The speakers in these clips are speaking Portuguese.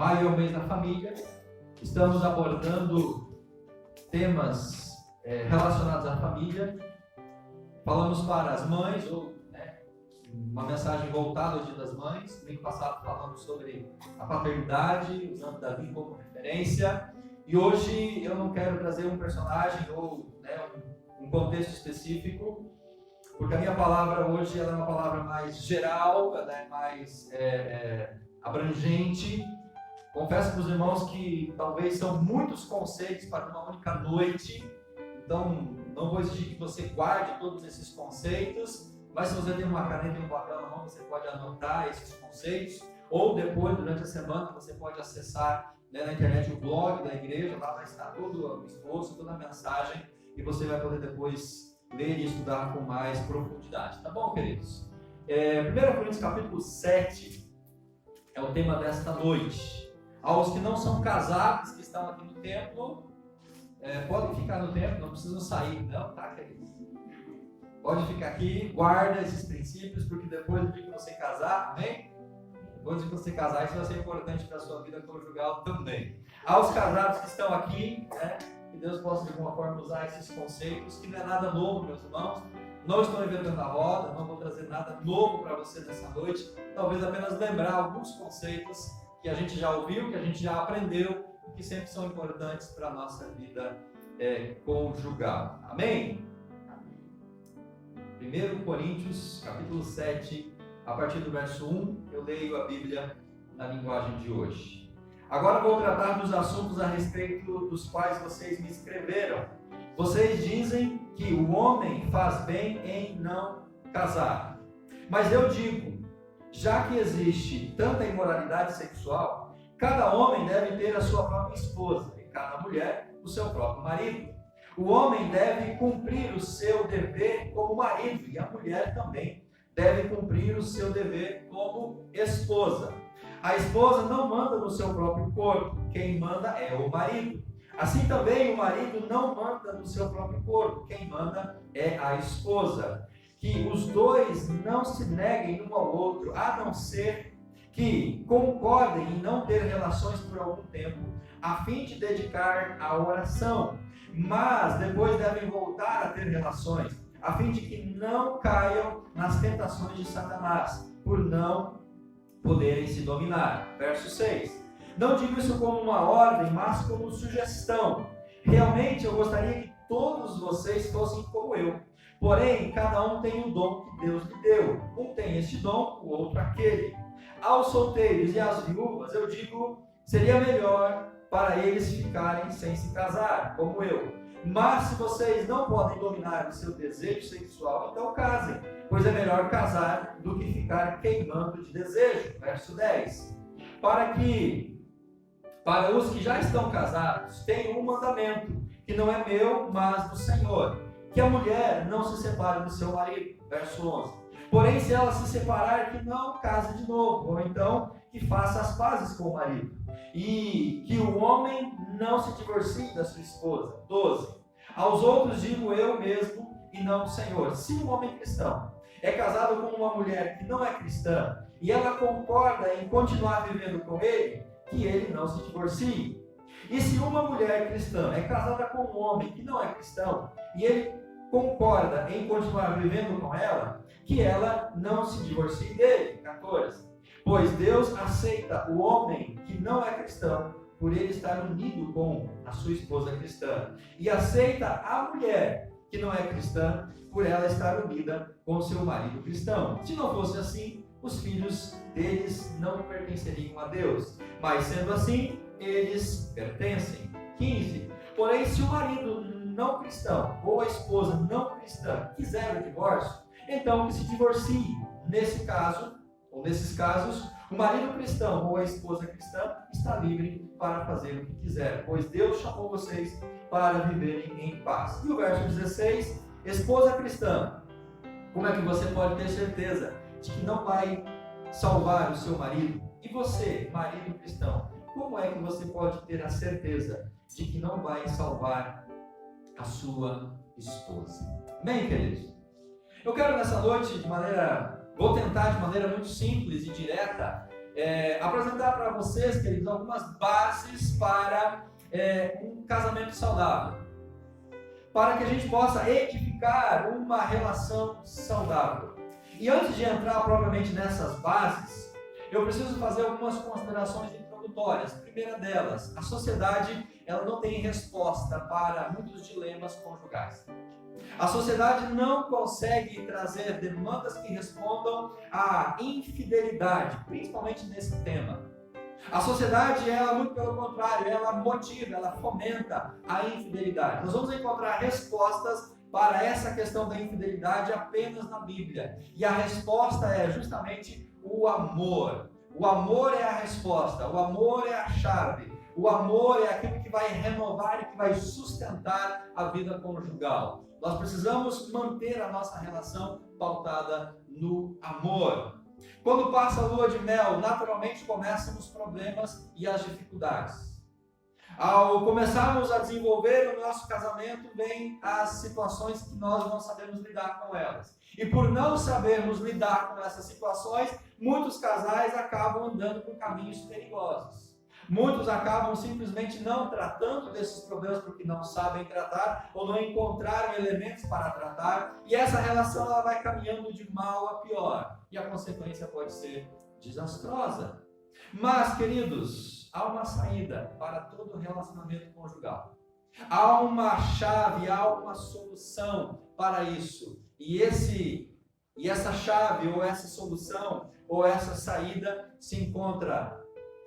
Maio é o mês da família. Estamos abordando temas relacionados à família. Falamos para as mães, uma mensagem voltada ao Dia das Mães. No mês passado falamos sobre a paternidade, usando Davi como referência. E hoje eu não quero trazer um personagem ou um contexto específico, porque a minha palavra hoje ela é uma palavra mais geral, ela é mais abrangente. Confesso para os irmãos que talvez são muitos conceitos para uma única noite, então não vou exigir que você guarde todos esses conceitos, mas se você tem uma caneta e um papel na mão, você pode anotar esses conceitos, ou depois, durante a semana, você pode acessar na internet o blog da igreja, lá vai estar todo o esboço, toda a mensagem, e você vai poder depois ler e estudar com mais profundidade. Tá bom, queridos? 1 Coríntios capítulo 7 é o tema desta noite. Aos que não são casados, que estão aqui no templo, podem ficar no templo, não precisam sair, não, tá, queridos? Pode ficar aqui, guarda esses princípios, porque depois do dia que você casar, amém? Depois de você casar, isso vai ser importante para a sua vida conjugal também. Aos casados que estão aqui, que Deus possa de alguma forma usar esses conceitos, que não é nada novo, meus irmãos. Não estou inventando a roda, não vou trazer nada novo para você nessa noite. Talvez apenas lembrar alguns conceitos que a gente já ouviu, que a gente já aprendeu, e que sempre são importantes para a nossa vida conjugal. Amém? 1 Coríntios, capítulo 7, a partir do verso 1, eu leio a Bíblia na linguagem de hoje. Agora vou tratar dos assuntos a respeito dos quais vocês me escreveram. Vocês dizem que o homem faz bem em não casar. Mas eu digo, já que existe tanta imoralidade sexual, cada homem deve ter a sua própria esposa e cada mulher o seu próprio marido. O homem deve cumprir o seu dever como marido e a mulher também deve cumprir o seu dever como esposa. A esposa não manda no seu próprio corpo, quem manda é o marido. Assim também o marido não manda no seu próprio corpo, quem manda é a esposa. Que os dois não se neguem um ao outro, a não ser que concordem em não ter relações por algum tempo, a fim de dedicar à oração. Mas depois devem voltar a ter relações, a fim de que não caiam nas tentações de Satanás, por não poderem se dominar. Verso 6. Não digo isso como uma ordem, mas como sugestão. Realmente eu gostaria que todos vocês fossem como eu. Porém, cada um tem o dom que Deus lhe deu. Um tem este dom, o outro aquele. Aos solteiros e às viúvas eu digo, seria melhor para eles ficarem sem se casar, como eu. Mas se vocês não podem dominar o seu desejo sexual, então casem, pois é melhor casar do que ficar queimando de desejo. Verso 10. Para os que já estão casados, tem um mandamento, que não é meu, mas do Senhor, que a mulher não se separe do seu marido. Verso 11. Porém, se ela se separar, que não case de novo, ou então que faça as pazes com o marido. E que o homem não se divorcie da sua esposa. 12. Aos outros digo eu mesmo e não o Senhor. Se um homem cristão é casado com uma mulher que não é cristã e ela concorda em continuar vivendo com ele, que ele não se divorcie. E se uma mulher cristã é casada com um homem que não é cristão e ele concorda em continuar vivendo com ela, que ela não se divorcie dele. 14. Pois Deus aceita o homem que não é cristão por ele estar unido com a sua esposa cristã, e aceita a mulher que não é cristã por ela estar unida com seu marido cristão. Se não fosse assim, os filhos deles não pertenceriam a Deus, mas sendo assim, eles pertencem. 15. Porém, se o marido não cristão ou a esposa não cristã quiser o divórcio, então que se divorcie. Nesse caso, ou nesses casos, o marido cristão ou a esposa cristã está livre para fazer o que quiser, pois Deus chamou vocês para viverem em paz. E o verso 16, esposa cristã, como é que você pode ter certeza de que não vai salvar o seu marido? E você, marido cristão, como é que você pode ter a certeza de que não vai salvar a sua esposa? Amém, queridos? Eu quero nessa noite, vou tentar de maneira muito simples e direta, apresentar para vocês, queridos, algumas bases para um casamento saudável, para que a gente possa edificar uma relação saudável. E antes de entrar propriamente nessas bases, eu preciso fazer algumas considerações introdutórias. A primeira delas, a sociedade ela não tem resposta para muitos dilemas conjugais. A sociedade não consegue trazer demandas que respondam à infidelidade, principalmente nesse tema. A sociedade, ela, muito pelo contrário, ela motiva, ela fomenta a infidelidade. Nós vamos encontrar respostas para essa questão da infidelidade apenas na Bíblia. E a resposta é justamente o amor. O amor é a resposta, o amor é a chave. O amor é aquilo que vai renovar e que vai sustentar a vida conjugal. Nós precisamos manter a nossa relação pautada no amor. Quando passa a lua de mel, naturalmente começam os problemas e as dificuldades. Ao começarmos a desenvolver o nosso casamento, vem as situações que nós não sabemos lidar com elas. E por não sabermos lidar com essas situações, muitos casais acabam andando por caminhos perigosos. Muitos acabam simplesmente não tratando desses problemas porque não sabem tratar ou não encontraram elementos para tratar. E essa relação ela vai caminhando de mal a pior. E a consequência pode ser desastrosa. Mas, queridos, há uma saída para todo relacionamento conjugal. Há uma chave, há uma solução para isso. E essa chave, ou essa solução, ou essa saída se encontra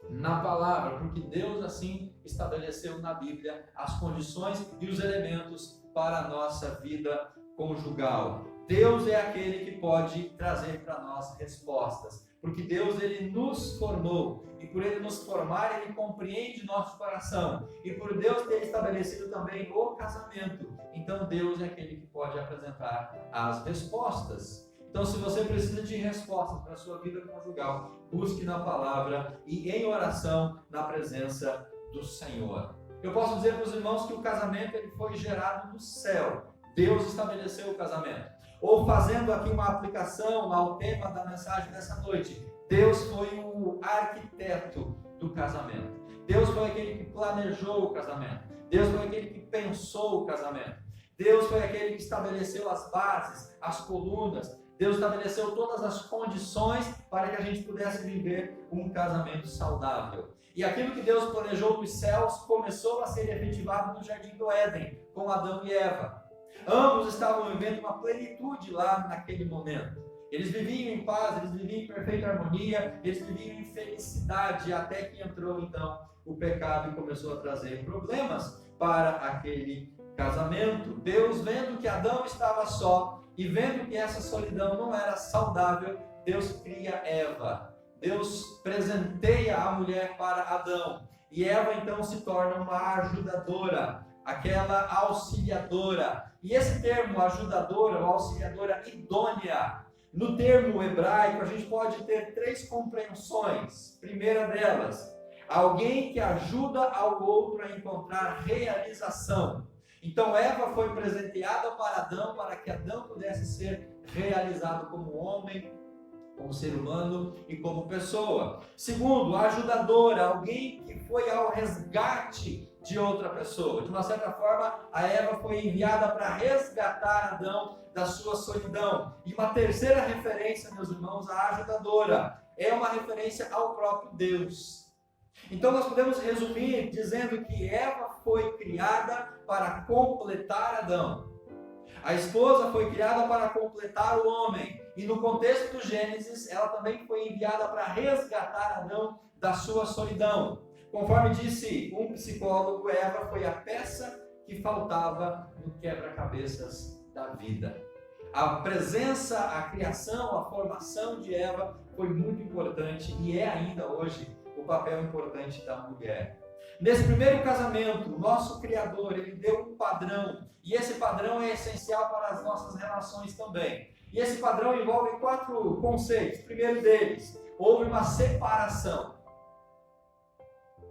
na palavra, porque Deus assim estabeleceu na Bíblia as condições e os elementos para a nossa vida conjugal. Deus é aquele que pode trazer para nós respostas, porque Deus ele nos formou, e por ele nos formar, ele compreende nosso coração, e por Deus ter estabelecido também o casamento, então Deus é aquele que pode apresentar as respostas. Então, se você precisa de respostas para a sua vida conjugal, busque na palavra e em oração na presença do Senhor. Eu posso dizer para os irmãos que o casamento ele foi gerado no céu. Deus estabeleceu o casamento. Ou fazendo aqui uma aplicação ao tema da mensagem dessa noite, Deus foi o arquiteto do casamento. Deus foi aquele que planejou o casamento. Deus foi aquele que pensou o casamento. Deus foi aquele que estabeleceu as bases, as colunas. Deus estabeleceu todas as condições para que a gente pudesse viver um casamento saudável. E aquilo que Deus planejou nos céus começou a ser efetivado no Jardim do Éden, com Adão e Eva. Ambos estavam vivendo uma plenitude lá naquele momento. Eles viviam em paz, eles viviam em perfeita harmonia, eles viviam em felicidade, até que entrou então o pecado e começou a trazer problemas para aquele casamento. Deus, vendo que Adão estava só, e vendo que essa solidão não era saudável, Deus cria Eva. Deus presenteia a mulher para Adão. E Eva então se torna uma ajudadora, aquela auxiliadora. E esse termo ajudadora ou auxiliadora idônea, no termo hebraico a gente pode ter três compreensões. Primeira delas, alguém que ajuda ao outro a encontrar realização. Então Eva foi presenteada para Adão, para que Adão pudesse ser realizado como homem, como ser humano e como pessoa. Segundo, ajudadora, alguém que foi ao resgate de outra pessoa. De uma certa forma, a Eva foi enviada para resgatar Adão da sua solidão. E uma terceira referência, meus irmãos, a ajudadora, é uma referência ao próprio Deus. Então nós podemos resumir dizendo que Eva foi criada para completar Adão. A esposa foi criada para completar o homem. E no contexto do Gênesis, ela também foi enviada para resgatar Adão da sua solidão. Conforme disse um psicólogo, Eva foi a peça que faltava no quebra-cabeças da vida. A presença, a criação, a formação de Eva foi muito importante e é ainda hoje o papel importante da mulher. Nesse primeiro casamento, o nosso Criador, ele deu um padrão, e esse padrão é essencial para as nossas relações também. E esse padrão envolve 4 conceitos. O primeiro deles, houve uma separação.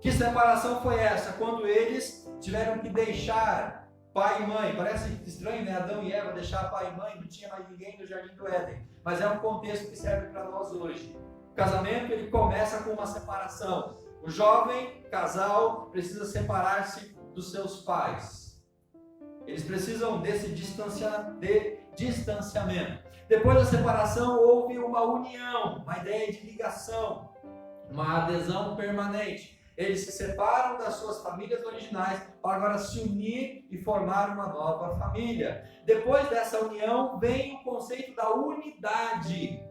Que separação foi essa? Quando eles tiveram que deixar pai e mãe. Parece estranho, né? Adão e Eva deixar pai e mãe, não tinha mais ninguém no Jardim do Éden. Mas é um contexto que serve para nós hoje. O casamento, ele começa com uma separação. O jovem casal precisa separar-se dos seus pais. Eles precisam desse distanciamento. Depois da separação, houve uma união, uma ideia de ligação, uma adesão permanente. Eles se separam das suas famílias originais para agora se unir e formar uma nova família. Depois dessa união, vem o conceito da unidade.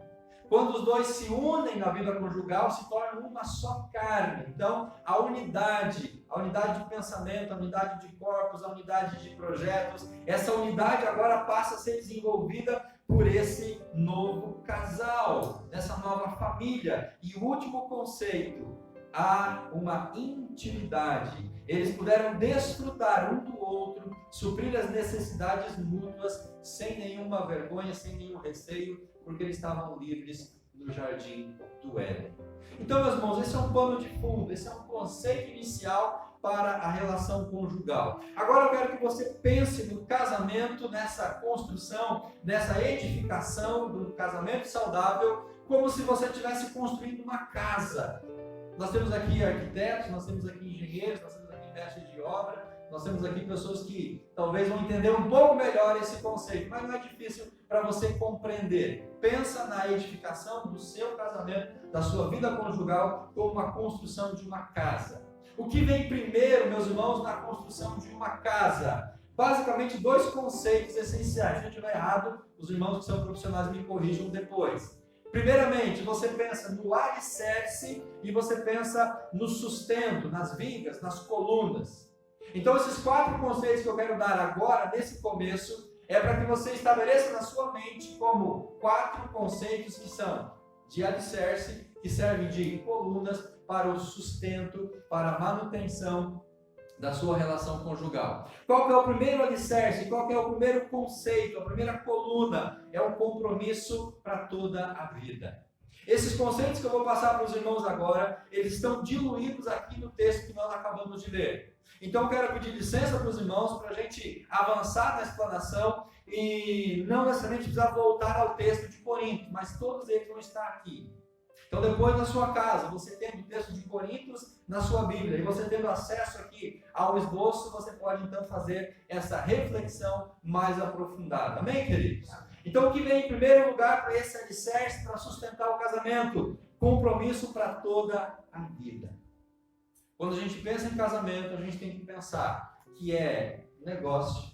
Quando os dois se unem na vida conjugal, se tornam uma só carne. Então, a unidade de pensamento, a unidade de corpos, a unidade de projetos, essa unidade agora passa a ser desenvolvida por esse novo casal, nessa nova família. E o último conceito, há uma intimidade. Eles puderam desfrutar um do outro, suprir as necessidades mútuas, sem nenhuma vergonha, sem nenhum receio, porque eles estavam livres no jardim do Éden. Então, meus irmãos, esse é um pano de fundo, esse é um conceito inicial para a relação conjugal. Agora eu quero que você pense no casamento, nessa construção, nessa edificação do casamento saudável, como se você estivesse construindo uma casa. Nós temos aqui arquitetos, nós temos aqui engenheiros, nós temos aqui mestres de obra, nós temos aqui pessoas que talvez vão entender um pouco melhor esse conceito, mas não é difícil para você compreender. Pensa na edificação do seu casamento, da sua vida conjugal, como uma construção de uma casa. O que vem primeiro, meus irmãos, na construção de uma casa? Basicamente, dois conceitos essenciais. Se eu estiver errado, os irmãos que são profissionais me corrijam depois. Primeiramente, você pensa no alicerce e você pensa no sustento, nas vigas, nas colunas. Então, esses 4 conceitos que eu quero dar agora, nesse começo, é para que você estabeleça na sua mente como 4 conceitos que são de alicerce, que servem de colunas para o sustento, para a manutenção da sua relação conjugal. Qual que é o primeiro alicerce? Qual que é o primeiro conceito? A primeira coluna é o compromisso para toda a vida. Esses conceitos que eu vou passar para os irmãos agora, eles estão diluídos aqui no texto que nós acabamos de ler. Então eu quero pedir licença para os irmãos para a gente avançar na explanação e não necessariamente precisar voltar ao texto de Coríntios, mas todos eles vão estar aqui. Então depois na sua casa, você tendo o texto de Coríntios na sua Bíblia e você tendo acesso aqui ao esboço, você pode então fazer essa reflexão mais aprofundada. Amém, queridos? Então o que vem em primeiro lugar para esse alicerce, para sustentar o casamento? Compromisso para toda a vida. Quando a gente pensa em casamento, a gente tem que pensar que é negócio,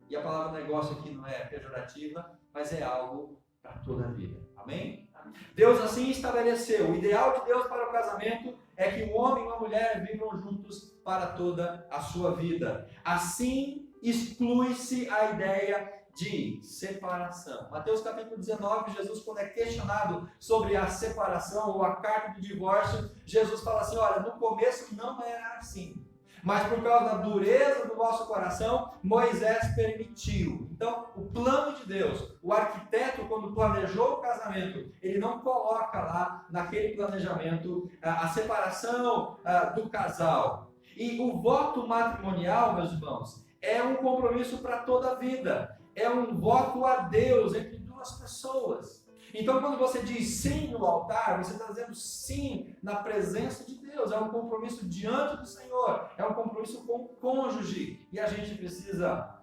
e a palavra negócio aqui não é pejorativa, mas é algo para toda a vida. Amém? Deus assim estabeleceu. O ideal de Deus para o casamento é que um homem e uma mulher vivam juntos para toda a sua vida. Assim, exclui-se a ideia de separação. Mateus capítulo 19, Jesus, quando é questionado sobre a separação ou a carta do divórcio, Jesus fala assim, olha, no começo não era assim, mas por causa da dureza do vosso coração, Moisés permitiu. Então, o plano de Deus, o arquiteto, quando planejou o casamento, ele não coloca lá naquele planejamento a separação do casal. E o voto matrimonial, meus irmãos, é um compromisso para toda a vida. É um voto a Deus entre duas pessoas. Então, quando você diz sim no altar, você está dizendo sim na presença de Deus. É um compromisso diante do Senhor. É um compromisso com o cônjuge. E a gente precisa,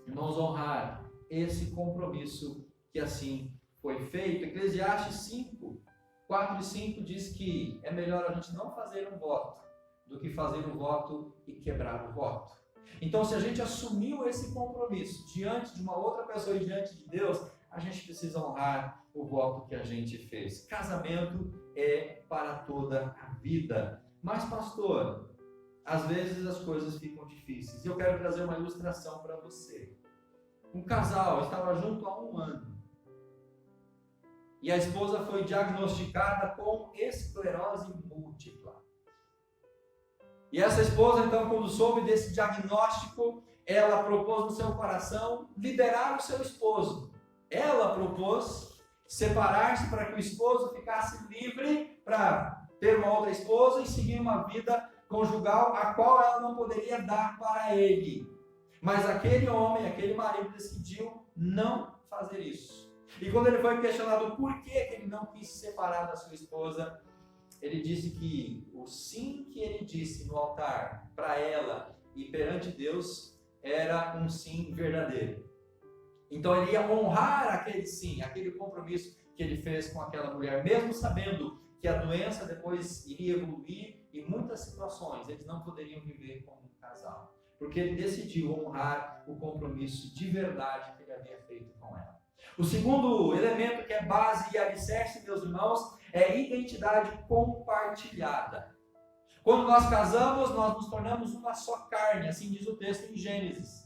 irmãos, honrar esse compromisso que assim foi feito. Eclesiastes 5, 4 e 5 diz que é melhor a gente não fazer um voto do que fazer um voto e quebrar o voto. Então, se a gente assumiu esse compromisso diante de uma outra pessoa e diante de Deus, a gente precisa honrar o voto que a gente fez. Casamento é para toda a vida. Mas, pastor, às vezes as coisas ficam difíceis. E eu quero trazer uma ilustração para você. Um casal estava junto há 1 ano. E a esposa foi diagnosticada com esclerose múltipla. E essa esposa, então, quando soube desse diagnóstico, ela propôs no seu coração liberar o seu esposo. Ela propôs separar-se para que o esposo ficasse livre para ter uma outra esposa e seguir uma vida conjugal a qual ela não poderia dar para ele. Mas aquele homem, aquele marido decidiu não fazer isso. E quando ele foi questionado por que ele não quis se separar da sua esposa, ele disse que o sim que ele disse no altar para ela e perante Deus era um sim verdadeiro. Então ele ia honrar aquele sim, aquele compromisso que ele fez com aquela mulher, mesmo sabendo que a doença depois iria evoluir e muitas situações eles não poderiam viver como um casal, porque ele decidiu honrar o compromisso de verdade que ele havia feito com ela. O segundo elemento que é base e alicerce, meus irmãos, é identidade compartilhada. Quando nós casamos, nós nos tornamos uma só carne, assim diz o texto em Gênesis.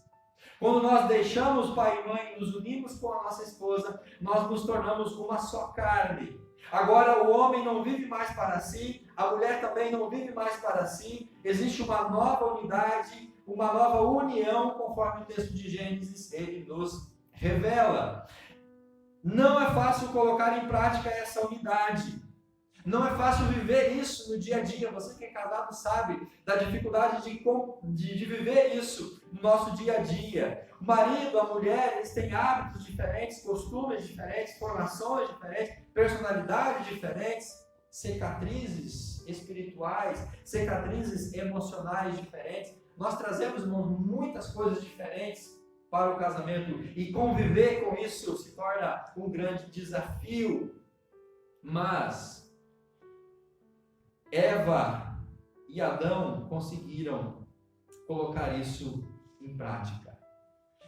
Quando nós deixamos pai e mãe e nos unimos com a nossa esposa, nós nos tornamos uma só carne. Agora o homem não vive mais para si, a mulher também não vive mais para si, existe uma nova unidade, uma nova união, conforme o texto de Gênesis ele nos revela. Não é fácil colocar em prática essa unidade. Não é fácil viver isso no dia a dia. Você que é casado sabe da dificuldade de viver isso no nosso dia a dia. O marido, a mulher, eles têm hábitos diferentes, costumes diferentes, formações diferentes, personalidades diferentes, cicatrizes espirituais, cicatrizes emocionais diferentes. Nós trazemos, irmãos, muitas coisas diferentes para o casamento e conviver com isso se torna um grande desafio. Mas Eva e Adão conseguiram colocar isso em prática.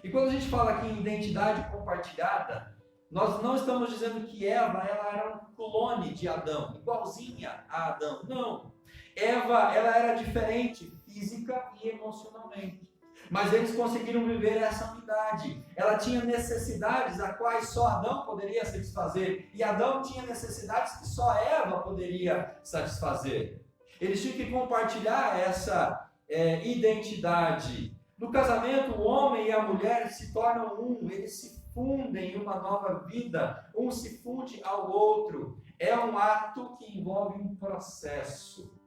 E quando a gente fala aqui em identidade compartilhada, nós não estamos dizendo que Eva ela era um clone de Adão, igualzinha a Adão. Não. Eva ela era diferente física e emocionalmente. Mas eles conseguiram viver essa unidade. Ela tinha necessidades a quais só Adão poderia satisfazer. E Adão tinha necessidades que só Eva poderia satisfazer. Eles tinham que compartilhar essa identidade. No casamento, o homem e a mulher se tornam um. Eles se fundem em uma nova vida. Um se funde ao outro. É um ato que envolve um processo.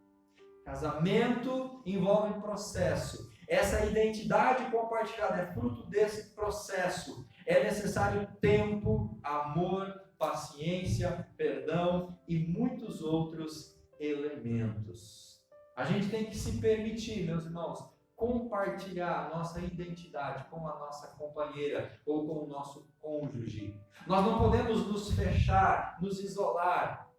Casamento envolve um processo. Essa identidade compartilhada é fruto desse processo. É necessário tempo, amor, paciência, perdão e muitos outros elementos. A gente tem que se permitir, meus irmãos, compartilhar a nossa identidade com a nossa companheira ou com o nosso cônjuge. Nós não podemos nos fechar, nos isolar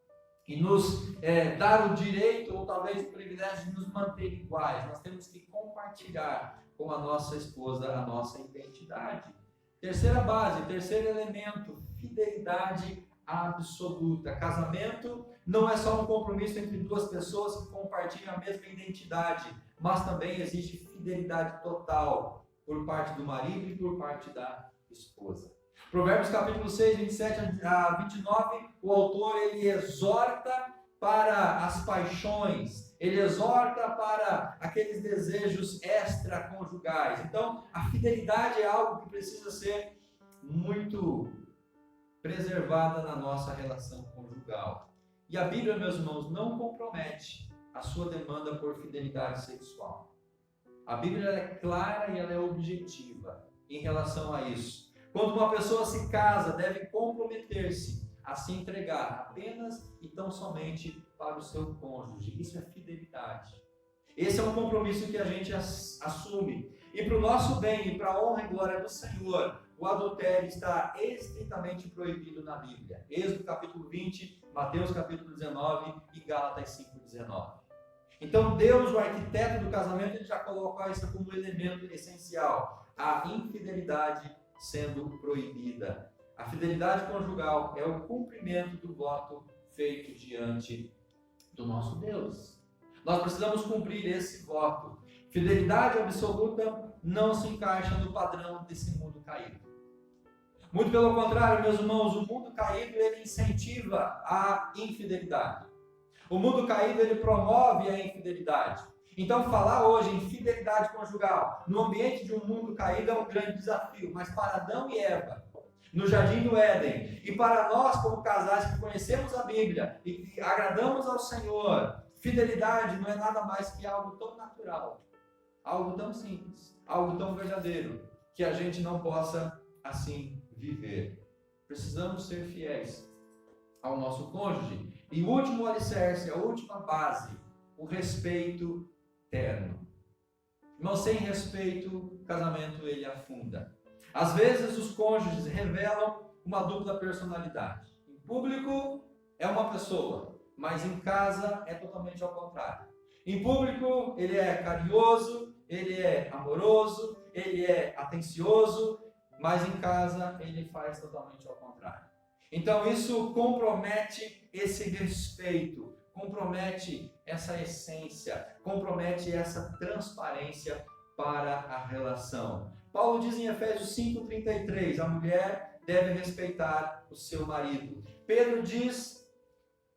e nos dar o direito ou talvez o privilégio de nos manter iguais. Nós temos que compartilhar com a nossa esposa a nossa identidade. Terceira base, terceiro elemento, fidelidade absoluta. Casamento não é só um compromisso entre duas pessoas que compartilham a mesma identidade, mas também existe fidelidade total por parte do marido e por parte da esposa. Provérbios capítulo 6, 27 a 29, o autor ele exorta para as paixões, ele exorta para aqueles desejos extraconjugais. Então, a fidelidade é algo que precisa ser muito preservada na nossa relação conjugal. E a Bíblia, meus irmãos, não compromete a sua demanda por fidelidade sexual. A Bíblia é clara e ela é objetiva em relação a isso. Quando uma pessoa se casa, deve comprometer-se a se entregar apenas e tão somente para o seu cônjuge. Isso é fidelidade. Esse é um compromisso que a gente assume. E para o nosso bem e para a honra e glória do Senhor, o adultério está estritamente proibido na Bíblia. Êxodo capítulo 20, Mateus capítulo 19 e Gálatas 5:19. Então Deus, o arquiteto do casamento, ele já coloca isso como um elemento essencial. A infidelidade sendo proibida. A fidelidade conjugal é o cumprimento do voto feito diante do nosso Deus. Nós precisamos cumprir esse voto. Fidelidade absoluta não se encaixa no padrão desse mundo caído. Muito pelo contrário, meus irmãos, o mundo caído ele incentiva a infidelidade. O mundo caído ele promove a infidelidade. Então, falar hoje em fidelidade conjugal no ambiente de um mundo caído é um grande desafio. Mas para Adão e Eva, no Jardim do Éden, e para nós como casais que conhecemos a Bíblia e que agradamos ao Senhor, fidelidade não é nada mais que algo tão natural, algo tão simples, algo tão verdadeiro, que a gente não possa assim viver. Precisamos ser fiéis ao nosso cônjuge. E o último alicerce, a última base, o respeito terno. Irmão, sem respeito, o casamento ele afunda. Às vezes os cônjuges revelam uma dupla personalidade. Em público é uma pessoa, mas em casa é totalmente ao contrário. Em público ele é carinhoso, ele é amoroso, ele é atencioso, mas em casa ele faz totalmente ao contrário. Então isso compromete esse respeito, compromete essa essência, compromete essa transparência para a relação. Paulo diz em Efésios 5:33, a mulher deve respeitar o seu marido. Pedro diz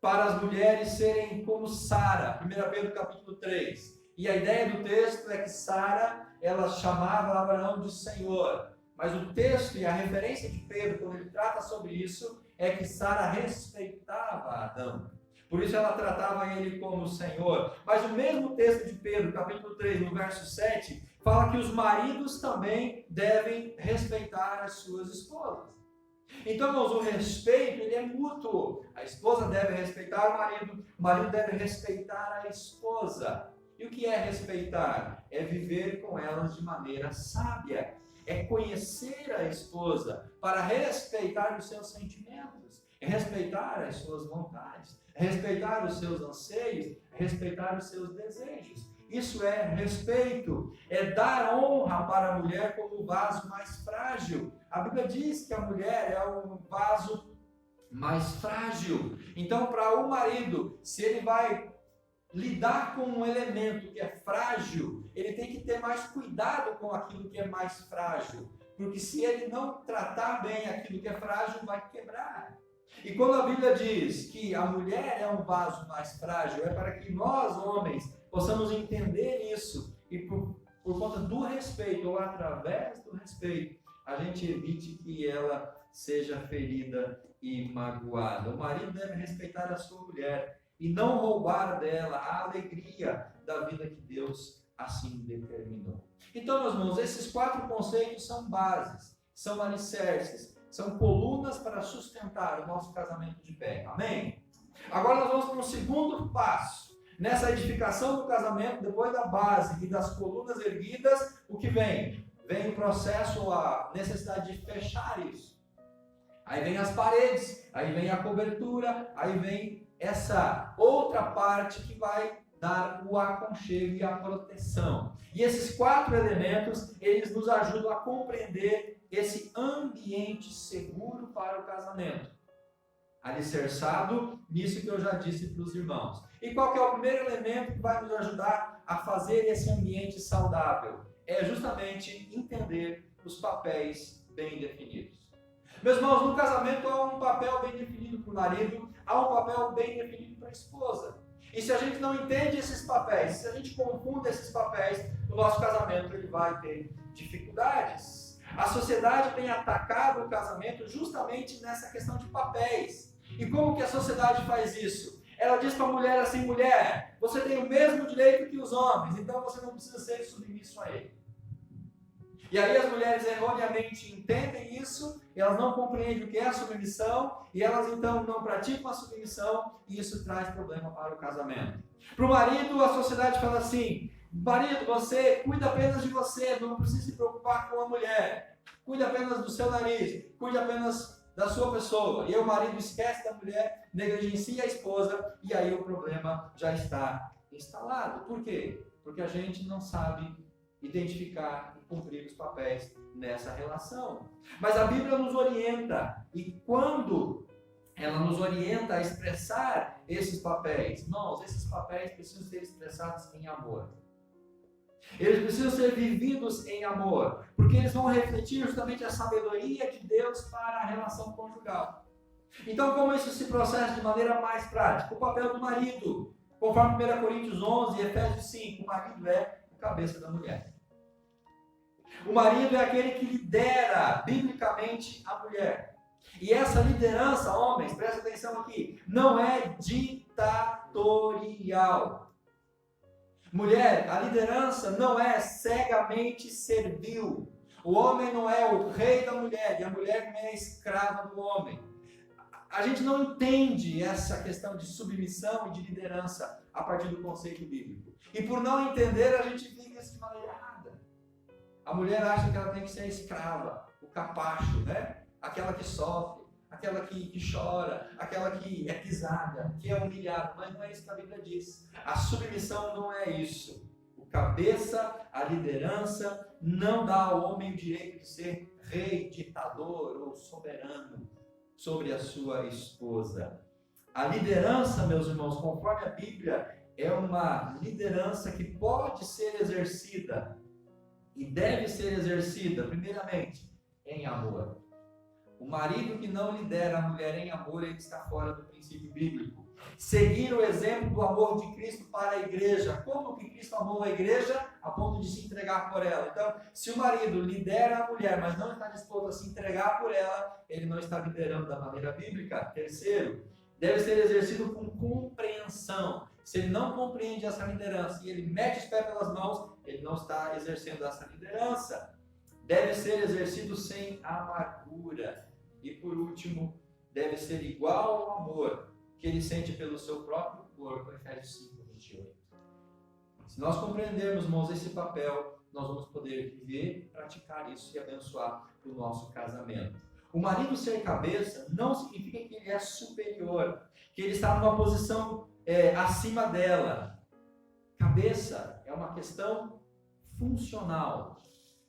para as mulheres serem como Sara, 1 Pedro capítulo 3. E a ideia do texto é que Sara, ela chamava Abraão de Senhor. Mas o texto e a referência de Pedro, quando ele trata sobre isso, é que Sara respeitava Adão. Por isso ela tratava ele como Senhor. Mas o mesmo texto de Pedro, capítulo 3, no verso 7, fala que os maridos também devem respeitar as suas esposas. Então, irmãos, o respeito ele é mútuo. A esposa deve respeitar o marido deve respeitar a esposa. E o que é respeitar? É viver com elas de maneira sábia. É conhecer a esposa para respeitar os seus sentimentos, é respeitar as suas vontades, é respeitar os seus anseios, é respeitar os seus desejos. Isso é respeito, é dar honra para a mulher como o vaso mais frágil. A Bíblia diz que a mulher é um vaso mais frágil. Então, para o marido, se ele vai lidar com um elemento que é frágil, ele tem que ter mais cuidado com aquilo que é mais frágil, porque se ele não tratar bem aquilo que é frágil, vai quebrar. E quando a Bíblia diz que a mulher é um vaso mais frágil, é para que nós, homens, possamos entender isso e por conta do respeito, ou através do respeito, a gente evite que ela seja ferida e magoada. O marido deve respeitar a sua mulher e não roubar dela a alegria da vida que Deus assim determinou. Então, meus irmãos, esses 4 conceitos são bases, são alicerces, são colunas para sustentar o nosso casamento de pé. Amém? Agora nós vamos para um segundo passo. Nessa edificação do casamento, depois da base e das colunas erguidas, o que vem? Vem o processo, a necessidade de fechar isso. Aí vem as paredes, aí vem a cobertura, aí vem essa outra parte que vai dar o aconchego e a proteção. E esses 4 elementos, eles nos ajudam a compreender esse ambiente seguro para o casamento. Alicerçado nisso que eu já disse para os irmãos. E qual que é o primeiro elemento que vai nos ajudar a fazer esse ambiente saudável? É justamente entender os papéis bem definidos. Meus irmãos, no casamento há um papel bem definido para o marido, há um papel bem definido para a esposa. E se a gente não entende esses papéis, se a gente confunde esses papéis, o nosso casamento ele vai ter dificuldades. A sociedade tem atacado o casamento justamente nessa questão de papéis. E como que a sociedade faz isso? Ela diz para a mulher assim, mulher, você tem o mesmo direito que os homens, então você não precisa ser submisso a ele. E aí as mulheres erroneamente entendem isso, elas não compreendem o que é a submissão, e elas então não praticam a submissão, e isso traz problema para o casamento. Para o marido, a sociedade fala assim, marido, você cuida apenas de você, não precisa se preocupar com a mulher, cuida apenas do seu nariz, cuida apenas da sua pessoa. E aí o marido esquece da mulher, negligencia a esposa, e aí o problema já está instalado. Por quê? Porque a gente não sabe identificar e cumprir os papéis nessa relação. Mas a Bíblia nos orienta, e quando ela nos orienta a expressar esses papéis, irmãos, esses papéis precisam ser expressados em amor. Eles precisam ser vividos em amor, porque eles vão refletir justamente a sabedoria de Deus para a relação conjugal. Então, como isso se processa de maneira mais prática? O papel do marido, conforme 1 Coríntios 11 e Efésios 5, o marido é a cabeça da mulher. O marido é aquele que lidera biblicamente a mulher. E essa liderança, homens, presta atenção aqui, não é ditatorial. Mulher, a liderança não é cegamente servil. O homem não é o rei da mulher e a mulher não é a escrava do homem. A gente não entende essa questão de submissão e de liderança a partir do conceito bíblico. E por não entender, a gente vive isso de maneira errada. A mulher acha que ela tem que ser a escrava, o capacho, né? Aquela que sofre, aquela que chora, aquela que é pisada, que é humilhada. Mas não é isso que a Bíblia diz. A submissão não é isso. O cabeça, a liderança, não dá ao homem o direito de ser rei, ditador ou soberano sobre a sua esposa. A liderança, meus irmãos, conforme a Bíblia, é uma liderança que pode ser exercida e deve ser exercida, primeiramente, em amor. O marido que não lidera a mulher em amor, ele está fora do princípio bíblico. Seguir o exemplo do amor de Cristo para a igreja. Como que Cristo amou a igreja? A ponto de se entregar por ela. Então, se o marido lidera a mulher, mas não está disposto a se entregar por ela, ele não está liderando da maneira bíblica. Terceiro, deve ser exercido com compreensão. Se ele não compreende essa liderança e ele mete os pés pelas mãos, ele não está exercendo essa liderança. Deve ser exercido sem amargura. E por último, deve ser igual ao amor que ele sente pelo seu próprio corpo, Efésios 5:28. Se nós compreendermos, irmãos, esse papel, nós vamos poder viver, praticar isso e abençoar o nosso casamento. O marido ser cabeça não significa que ele é superior, que ele está numa posição acima dela. Cabeça é uma questão funcional.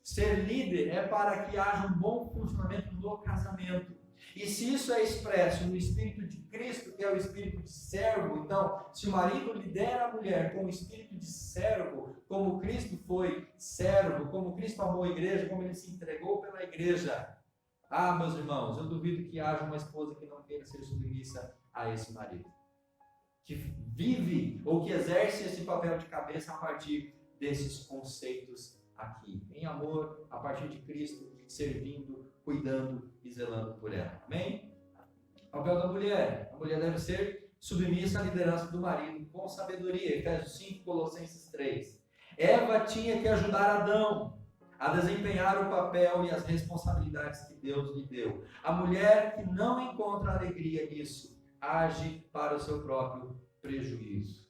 Ser líder é para que haja um bom funcionamento do casamento. E se isso é expresso no espírito de Cristo, que é o espírito de servo, então, se o marido lidera a mulher com o espírito de servo, como Cristo foi servo, como Cristo amou a igreja, como ele se entregou pela igreja. Ah, meus irmãos, eu duvido que haja uma esposa que não queira ser submissa a esse marido, que vive ou que exerce esse papel de cabeça a partir desses conceitos aqui, em amor, a partir de Cristo, servindo, cuidando e zelando por ela. Amém? O papel da mulher. A mulher deve ser submissa à liderança do marido com sabedoria. Efésios 5, Colossenses 3. Eva tinha que ajudar Adão a desempenhar o papel e as responsabilidades que Deus lhe deu. A mulher que não encontra alegria nisso, age para o seu próprio prejuízo.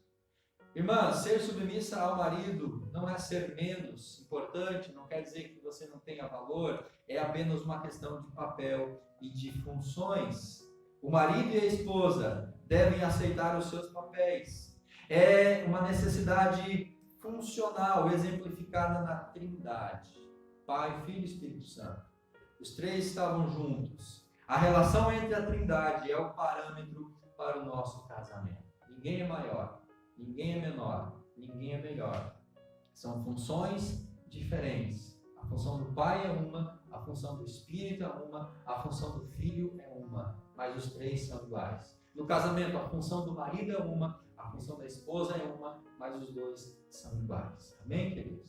Irmã, ser submissa ao marido não é ser menos importante, não quer dizer que você não tenha valor, é apenas uma questão de papel e de funções. O marido e a esposa devem aceitar os seus papéis. É uma necessidade funcional, exemplificada na Trindade. Pai, Filho e Espírito Santo. Os três estavam juntos. A relação entre a Trindade é o parâmetro para o nosso casamento. Ninguém é maior. Ninguém é menor, ninguém é melhor. São funções diferentes. A função do pai é uma, a função do espírito é uma, a função do filho é uma, mas os três são iguais. No casamento, a função do marido é uma, a função da esposa é uma, mas os dois são iguais. Amém, queridos?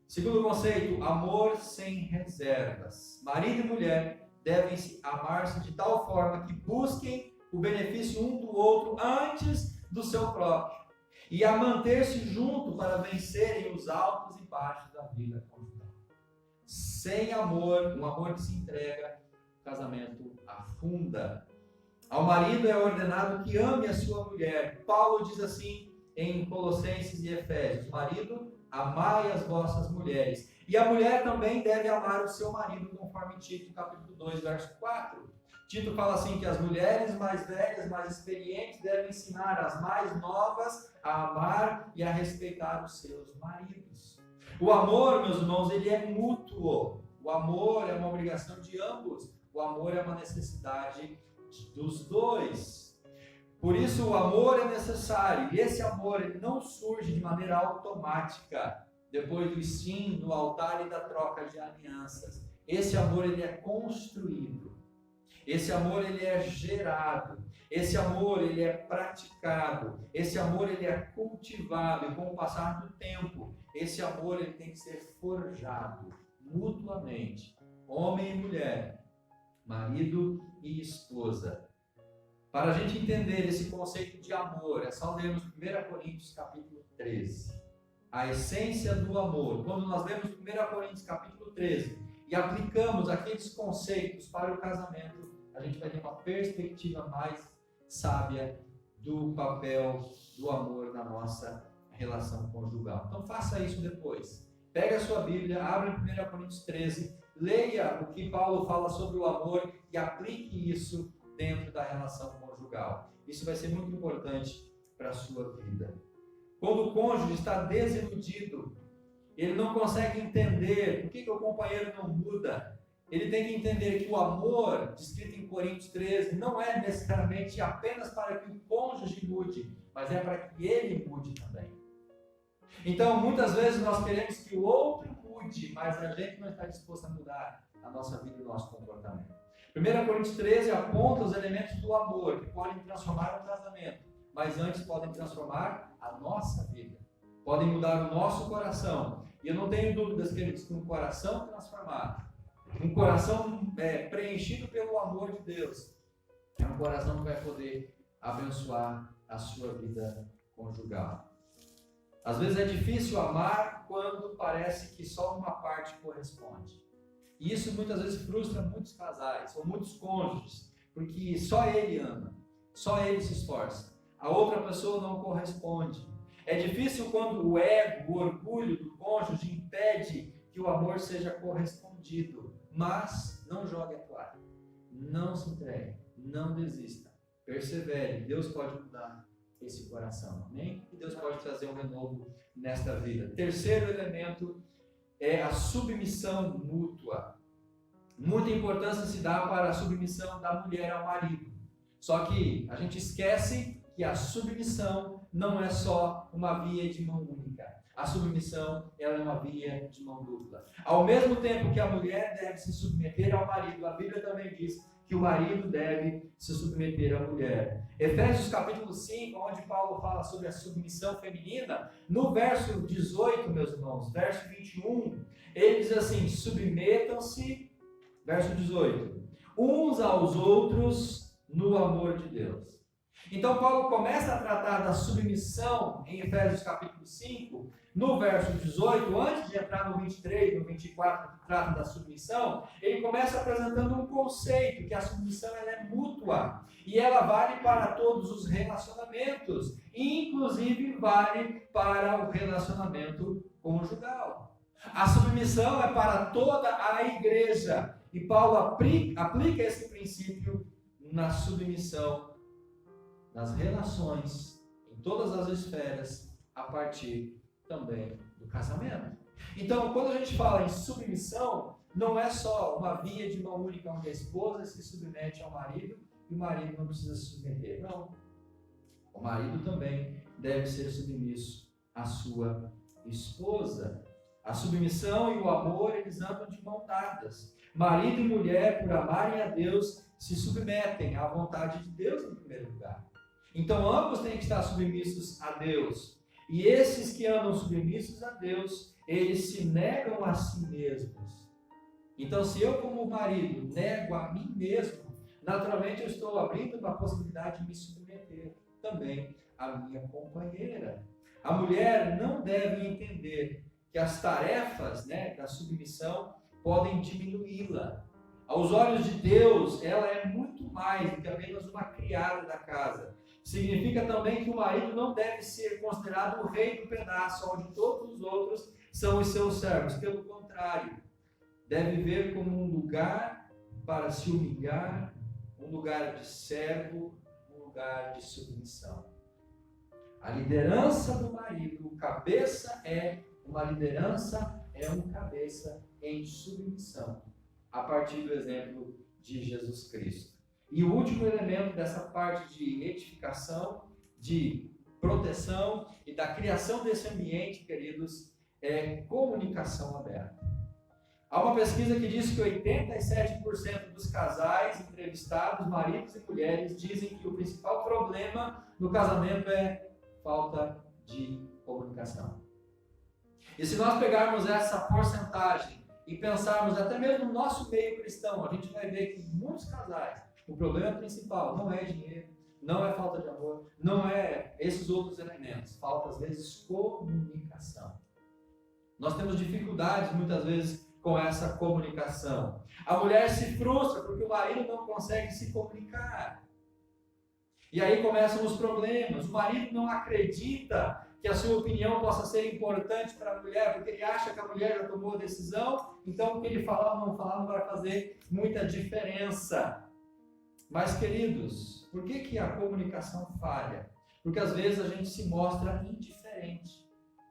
Segundo conceito, amor sem reservas. Marido e mulher devem se amar-se de tal forma que busquem o benefício um do outro antes do seu próprio. E a manter-se junto para vencerem os altos e baixos da vida conjugal. Sem amor, um amor que se entrega, o casamento afunda. Ao marido é ordenado que ame a sua mulher. Paulo diz assim em Colossenses e Efésios: marido, amai as vossas mulheres. E a mulher também deve amar o seu marido, conforme Tito, capítulo 2, verso 4. Tito fala assim que as mulheres mais velhas, mais experientes, devem ensinar as mais novas a amar e a respeitar os seus maridos. O amor, meus irmãos, ele é mútuo. O amor é uma obrigação de ambos. O amor é uma necessidade dos dois. Por isso o amor é necessário. E esse amor ele não surge de maneira automática, depois do sim, do altar e da troca de alianças. Esse amor ele é construído. Esse amor ele é gerado, esse amor ele é praticado, esse amor ele é cultivado e com o passar do tempo, esse amor ele tem que ser forjado mutuamente, homem e mulher, marido e esposa. Para a gente entender esse conceito de amor, é só lermos 1 Coríntios capítulo 13. A essência do amor. Quando nós lemos 1 Coríntios capítulo 13, e aplicamos aqueles conceitos para o casamento, a gente vai ter uma perspectiva mais sábia do papel do amor na nossa relação conjugal. Então faça isso depois. Pega a sua Bíblia, abre em 1 Coríntios 13, leia o que Paulo fala sobre o amor e aplique isso dentro da relação conjugal. Isso vai ser muito importante para a sua vida. Quando o cônjuge está desiludido, ele não consegue entender por que o companheiro não muda. Ele tem que entender que o amor, descrito em Coríntios 13, não é necessariamente apenas para que o cônjuge mude, mas é para que ele mude também. Então, muitas vezes nós queremos que o outro mude, mas a gente não está disposto a mudar a nossa vida e o nosso comportamento. 1 Coríntios 13 aponta os elementos do amor que podem transformar o casamento, mas antes podem transformar a nossa vida. Podem mudar o nosso coração. E eu não tenho dúvidas, queridos, que um coração transformado, um coração preenchido pelo amor de Deus, é um coração que vai poder abençoar a sua vida conjugal. Às vezes é difícil amar quando parece que só uma parte corresponde. E isso muitas vezes frustra muitos casais ou muitos cônjuges, porque só ele ama, só ele se esforça. A outra pessoa não corresponde. É difícil quando o ego, o orgulho do cônjuge impede que o amor seja correspondido. Mas não jogue a toalha, não se entregue, não desista, persevere. Deus pode mudar esse coração, amém? E Deus pode trazer um renovo nesta vida. Terceiro elemento é a submissão mútua. Muita importância se dá para a submissão da mulher ao marido. Só que a gente esquece que a submissão não é só uma via de mão única. A submissão ela é uma via de mão dupla. Ao mesmo tempo que a mulher deve se submeter ao marido, a Bíblia também diz que o marido deve se submeter à mulher. Efésios capítulo 5, onde Paulo fala sobre a submissão feminina, no verso 18, meus irmãos, verso 21, ele diz assim: submetam-se, verso 18, uns aos outros no amor de Deus. Então Paulo começa a tratar da submissão em Efésios capítulo 5, no verso 18, antes de entrar no 23, no 24, que trata da submissão, ele começa apresentando um conceito, que a submissão ela é mútua, e ela vale para todos os relacionamentos, inclusive vale para o relacionamento conjugal. A submissão é para toda a igreja, e Paulo aplica esse princípio na submissão, nas relações, em todas as esferas, a partir também do casamento. Então, quando a gente fala em submissão, não é só uma via de mão única onde a esposa se submete ao marido e o marido não precisa se submeter. Não. O marido também deve ser submisso à sua esposa. A submissão e o amor, eles andam de mão dadas. Marido e mulher, por amarem a Deus, se submetem à vontade de Deus em primeiro lugar. Então, ambos têm que estar submissos a Deus. E esses que andam submissos a Deus, eles se negam a si mesmos. Então, se eu, como marido, nego a mim mesmo, naturalmente eu estou abrindo uma possibilidade de me submeter também à minha companheira. A mulher não deve entender que as tarefas, da submissão podem diminuí-la. Aos olhos de Deus, ela é muito mais do que apenas uma criada da casa. Significa também que o marido não deve ser considerado o rei do pedaço, onde todos os outros são os seus servos. Pelo contrário, deve ver como um lugar para se humilhar, um lugar de servo, um lugar de submissão. A liderança do marido, o cabeça é uma liderança, é um cabeça em submissão, a partir do exemplo de Jesus Cristo. E o último elemento dessa parte de edificação, de proteção e da criação desse ambiente, queridos, é comunicação aberta. Há uma pesquisa que diz que 87% dos casais entrevistados, maridos e mulheres, dizem que o principal problema no casamento é falta de comunicação. E se nós pegarmos essa porcentagem e pensarmos até mesmo no nosso meio cristão, a gente vai ver que muitos casais, o problema principal não é dinheiro, não é falta de amor, não é esses outros elementos. Falta, às vezes, comunicação. Nós temos dificuldades, muitas vezes, com essa comunicação. A mulher se frustra porque o marido não consegue se comunicar. E aí começam os problemas. O marido não acredita que a sua opinião possa ser importante para a mulher, porque ele acha que a mulher já tomou a decisão, então o que ele falar ou não falar não vai fazer muita diferença. Mas, queridos, por que a comunicação falha? Porque às vezes a gente se mostra indiferente.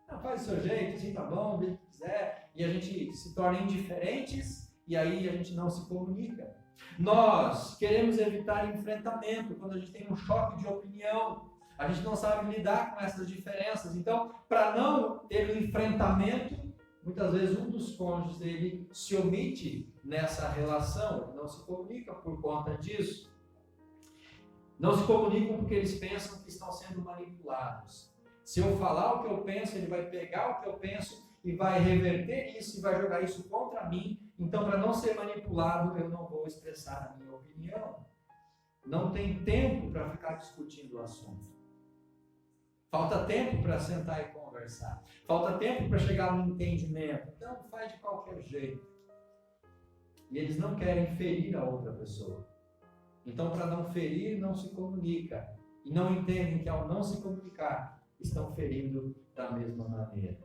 Não, faz do seu jeito, assim tá bom, do jeito que quiser, e a gente se torna indiferentes e aí a gente não se comunica. Nós queremos evitar enfrentamento quando a gente tem um choque de opinião. A gente não sabe lidar com essas diferenças. Então, para não ter um enfrentamento, muitas vezes um dos cônjuges ele se omite nessa relação, não se comunica por conta disso. Não se comunicam porque eles pensam que estão sendo manipulados. Se eu falar o que eu penso, ele vai pegar o que eu penso e vai reverter isso e vai jogar isso contra mim. Então, para não ser manipulado, eu não vou expressar a minha opinião. Não tem tempo para ficar discutindo o assunto. Falta tempo para sentar e conversar. Falta tempo para chegar a um entendimento. Então, faz de qualquer jeito. E eles não querem ferir a outra pessoa. Então, para não ferir, não se comunica. E não entendem que ao não se comunicar, estão ferindo da mesma maneira.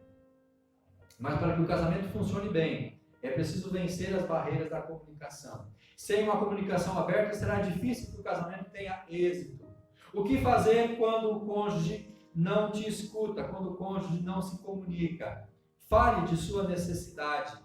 Mas para que o casamento funcione bem, é preciso vencer as barreiras da comunicação. Sem uma comunicação aberta, será difícil que o casamento tenha êxito. O que fazer quando o cônjuge não te escuta, quando o cônjuge não se comunica? Fale de sua necessidade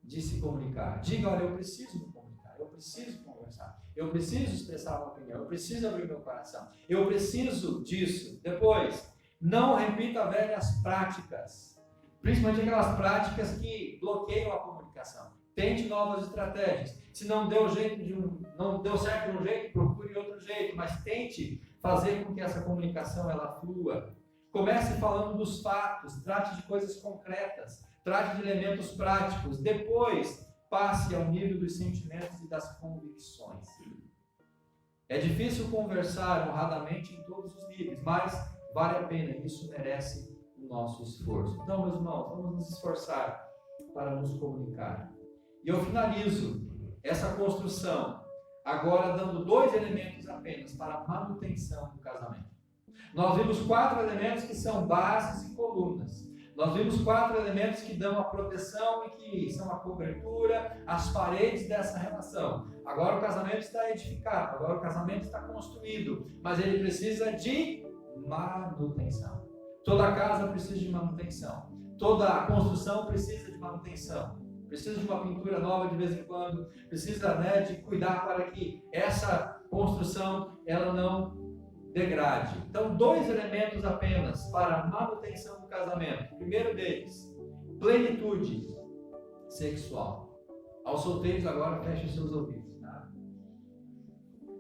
de se comunicar. Diga, olha, eu preciso me comunicar, eu preciso conversar, eu preciso expressar uma opinião, eu preciso abrir meu coração, eu preciso disso. Depois, não repita velhas práticas, principalmente aquelas práticas que bloqueiam a comunicação. Tente novas estratégias. Se não deu certo de um jeito, procure outro jeito, mas tente fazer com que essa comunicação ela flua. Comece falando dos fatos, trate de coisas concretas, trate de elementos práticos. Depois, passe ao nível dos sentimentos e das convicções. É difícil conversar honradamente em todos os níveis, mas vale a pena, isso merece o nosso esforço. Então, meus irmãos, vamos nos esforçar para nos comunicar. E eu finalizo essa construção agora dando 2 elementos apenas para a manutenção do casamento. Nós vimos 4 elementos que são bases e colunas. Nós vimos 4 elementos que dão a proteção e que são a cobertura, as paredes dessa relação. Agora o casamento está edificado, agora o casamento está construído, mas ele precisa de manutenção. Toda casa precisa de manutenção. Toda a construção precisa de manutenção. Precisa de uma pintura nova de vez em quando, precisa de cuidar para que essa construção ela não degrade. Então, 2 elementos apenas para a manutenção do casamento. O primeiro deles, plenitude sexual. Aos solteiros agora, fechem seus ouvidos. Tá?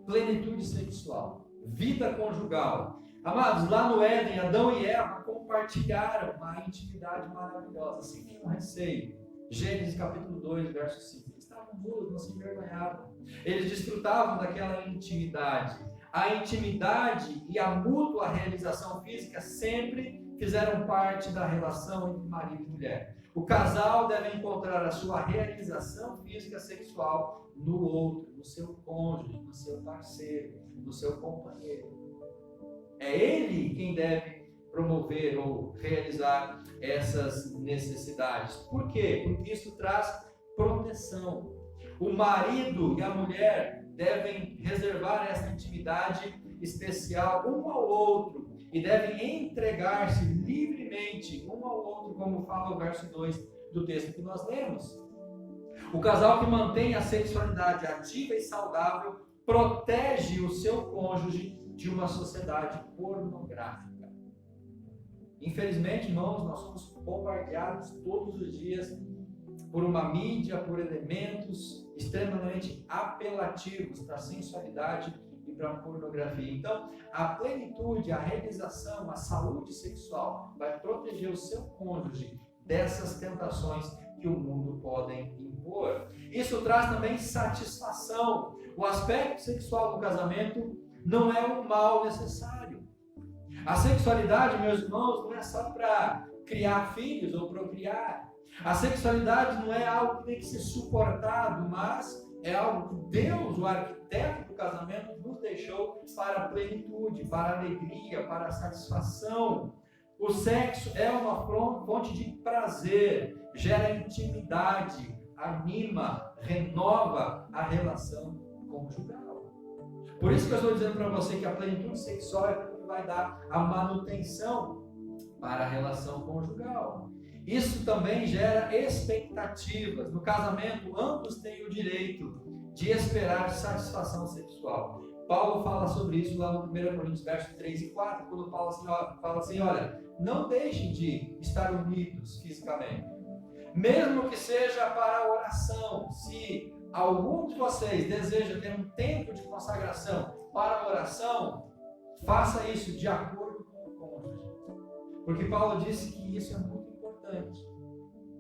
Plenitude sexual. Vida conjugal. Amados, lá no Éden, Adão e Eva compartilharam uma intimidade maravilhosa, sem nenhum receio. Gênesis capítulo 2, verso 5. Eles estavam nus, não se envergonhavam. Eles desfrutavam daquela intimidade. A intimidade e a mútua realização física sempre fizeram parte da relação entre marido e mulher. O casal deve encontrar a sua realização física sexual no outro, no seu cônjuge, no seu parceiro, no seu companheiro. É ele quem deve promover ou realizar essas necessidades. Por quê? Porque isso traz proteção. O marido e a mulher devem reservar essa intimidade especial um ao outro e devem entregar-se livremente um ao outro, como fala o verso 2 do texto que nós lemos. O casal que mantém a sexualidade ativa e saudável protege o seu cônjuge de uma sociedade pornográfica. Infelizmente, irmãos, nós somos bombardeados todos os dias por uma mídia, por elementos extremamente apelativos para a sensualidade e para a pornografia. Então, a plenitude, a realização, a saúde sexual vai proteger o seu cônjuge dessas tentações que o mundo pode impor. Isso traz também satisfação. O aspecto sexual do casamento não é um mal necessário. A sexualidade, meus irmãos, não é só para criar filhos ou procriar. A sexualidade não é algo que tem que ser suportado, mas é algo que Deus, o arquiteto do casamento, nos deixou para a plenitude, para a alegria, para a satisfação. O sexo é uma fonte de prazer, gera intimidade, anima, renova a relação conjugal. Por isso que eu estou dizendo para você que a plenitude sexual é o que vai dar a manutenção para a relação conjugal. Isso também gera expectativas. No casamento, ambos têm o direito de esperar satisfação sexual. Paulo fala sobre isso lá no 1 Coríntios, versos 3 e 4, quando Paulo fala assim, olha, não deixem de estar unidos fisicamente, mesmo que seja para a oração. Se algum de vocês deseja ter um tempo de consagração para a oração, faça isso de acordo com o cônjuge. Porque Paulo disse que isso é muito importante.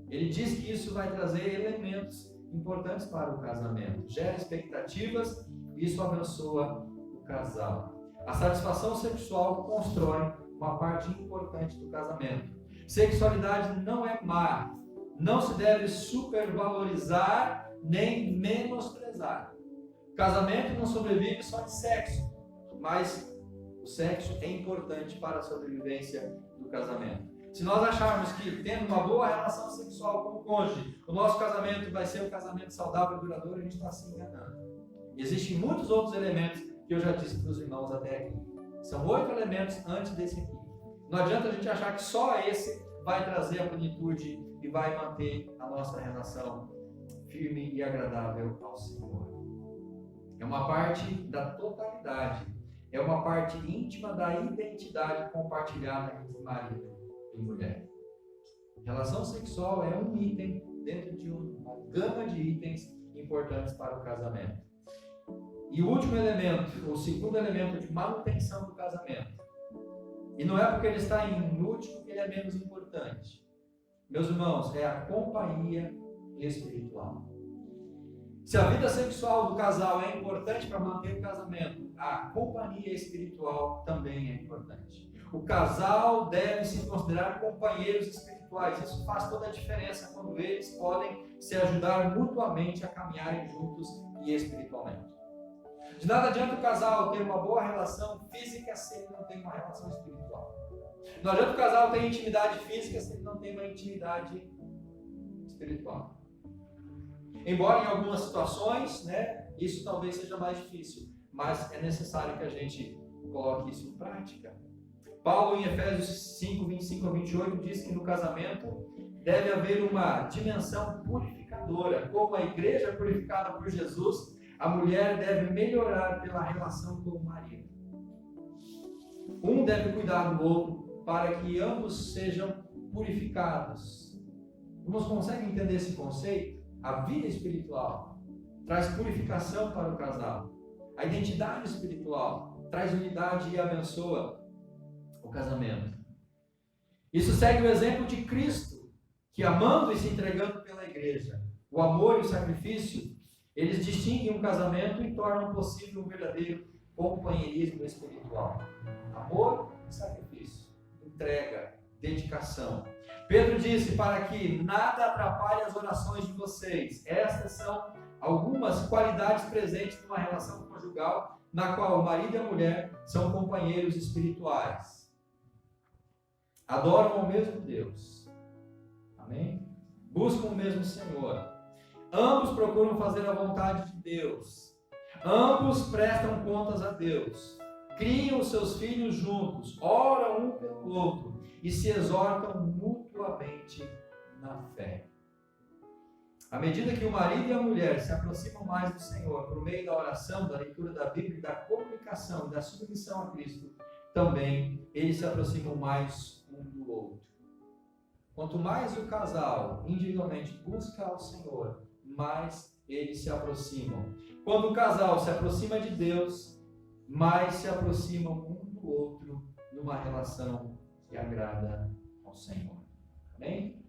Ele diz que isso vai trazer elementos importantes para o casamento. Gera expectativas, isso abençoa o casal. A satisfação sexual constrói uma parte importante do casamento. Sexualidade não é má, não se deve supervalorizar nem menosprezar. O casamento não sobrevive só de sexo, mas o sexo é importante para a sobrevivência do casamento. Se nós acharmos que tendo uma boa relação sexual com o cônjuge, o nosso casamento vai ser um casamento saudável e duradouro, a gente está se enganando. Existem muitos outros elementos que eu já disse para os irmãos até aqui. São 8 elementos antes desse aqui. Não adianta a gente achar que só esse vai trazer a plenitude e vai manter a nossa relação firme e agradável ao Senhor. É uma parte da totalidade. É uma parte íntima da identidade compartilhada entre marido e mulher. Relação sexual é um item dentro de uma gama de itens importantes para o casamento. E o último elemento, o segundo elemento de manutenção do casamento. E não é porque ele está em último que ele é menos importante. Meus irmãos, é a companhia espiritual. Se a vida sexual do casal é importante para manter o casamento, a companhia espiritual também é importante. O casal deve se considerar companheiros espirituais. Isso faz toda a diferença quando eles podem se ajudar mutuamente a caminharem juntos e espiritualmente. De nada adianta o casal ter uma boa relação física se ele não tem uma relação espiritual. Não adianta o casal ter intimidade física se ele não tem uma intimidade espiritual. Embora em algumas situações, isso talvez seja mais difícil, mas é necessário que a gente coloque isso em prática. Paulo, em Efésios 5, 25 a 28, diz que no casamento deve haver uma dimensão purificadora. Como a igreja é purificada por Jesus, a mulher deve melhorar pela relação com o marido. Um deve cuidar do outro para que ambos sejam purificados. Irmãos, conseguem entender esse conceito? A vida espiritual traz purificação para o casal. A identidade espiritual traz unidade e abençoa o casamento. Isso segue o exemplo de Cristo, que amando e se entregando pela igreja, o amor e o sacrifício, eles distinguem um casamento e tornam possível um verdadeiro companheirismo espiritual. Amor e sacrifício, entrega, dedicação. Pedro disse para que nada atrapalhe as orações de vocês. Estas são algumas qualidades presentes numa relação conjugal na qual o marido e a mulher são companheiros espirituais. Adoram ao mesmo Deus. Amém? Buscam o mesmo Senhor. Ambos procuram fazer a vontade de Deus. Ambos prestam contas a Deus. Criam os seus filhos juntos. Oram um pelo outro. E se exortam mutuamente na fé. À medida que o marido e a mulher se aproximam mais do Senhor por meio da oração, da leitura da Bíblia, da comunicação, da submissão a Cristo, também eles se aproximam mais um do outro. Quanto mais o casal individualmente busca ao Senhor, mais eles se aproximam. Quando o casal se aproxima de Deus, mais se aproximam um do outro numa relação que agrada ao Senhor. Amém?